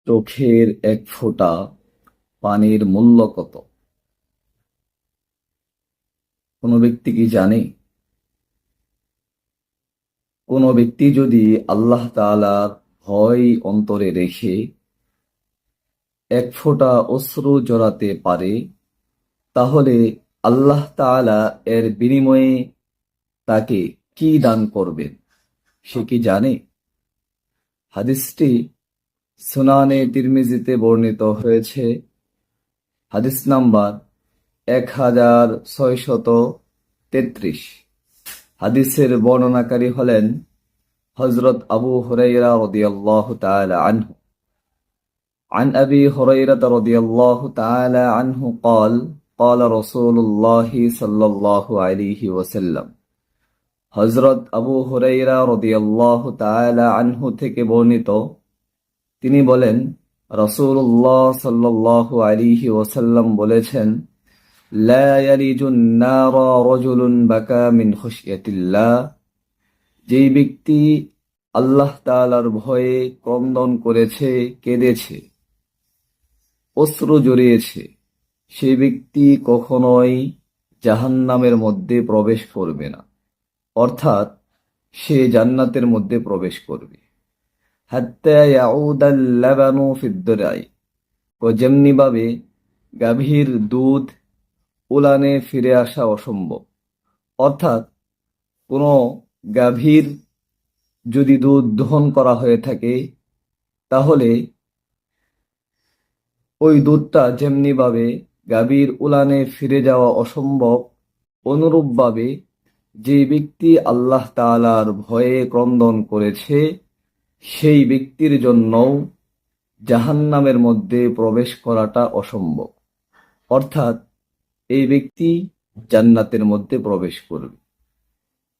চোখের এক ফোঁটা পানির মূল্য কত? কোনো ব্যক্তি কি জানে? কোনো ব্যক্তি যদি আল্লাহ তাআলার ভয় অন্তরে রেখে এক ফোঁটা অশ্রু জড়াতে পারে, তাহলে আল্লাহ তাআলা এর বিনিময়ে তাকে কি দান করবেন সে কি জানে? হাদিসটি সুনানে তিরমিজিতে বর্ণিত হয়েছে। হাদিস নাম্বার 1633। হাদিসের বর্ণনাকারী হলেন হযরত আবু হুরায়রা রাদিয়াল্লাহু তাআলা আনহু। عن أبي هريرة رضي الله تعالى عنه قال قال رسول الله صلى الله عليه وسلم। হযরত আবু হুরায়রা রাদিয়াল্লাহু তাআলা আনহু থেকে বর্ণিত, তিনি বলেন, রাসূলুল্লাহ সাল্লাল্লাহু আলাইহি ওয়াসাল্লাম বলেছেন, লা ইয়ালিজুন নারা রাজুলুন বাকা মিন খুশইয়াতিল্লাহ। যেই ব্যক্তি আল্লাহ তাআলার ভয়ে ক্রন্দন করেছে, কেঁদেছে, অশ্রু জড়িয়েছে, সেই ব্যক্তি কখনোই জাহান্নামের মধ্যে প্রবেশ করবে না, অর্থাৎ সে জান্নাতের মধ্যে প্রবেশ করবে। হাত্তা ইয়াউদাল লাবানু ফিদ দুরাই, যেমনি ভাবে গাভীর দুধ উলানে ফিরে আসা অসম্ভব, অর্থাৎ কোনো গাভীর যদি দুধ দহন করা হয়ে থাকে, তাহলে ওই দুধটা যেমনি ভাবে গাভীর উলানে ফিরে যাওয়া অসম্ভব, অনুরূপভাবে যে ব্যক্তি আল্লাহ তাআলার ভয়ে ক্রন্দন করেছে, সেই ব্যক্তির জন্যও জাহান্নামের মধ্যে প্রবেশ করাটা অসম্ভব, অর্থাৎ এই ব্যক্তি জান্নাতের মধ্যে প্রবেশ করবে।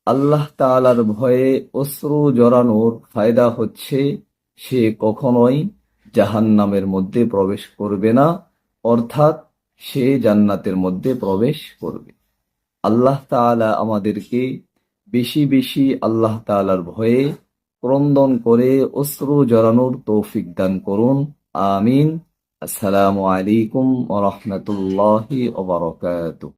আল্লাহ তাআলার ভয়ে অশ্রু জড়ানোর ফায়দা হচ্ছে সে কখনোই জাহান্নামের মধ্যে প্রবেশ করবে না, অর্থাৎ সে জান্নাতের মধ্যে প্রবেশ করবে। আল্লাহ তাআলা আমাদেরকে বেশি বেশি আল্লাহ তাআলার ভয়ে ক্রন্দন করে অশ্রু জড়ানোর তৌফিক দান করুন। আমিন। আসসালামু আলাইকুম ওয়া রাহমাতুল্লাহি ওয়া বারাকাতুহু।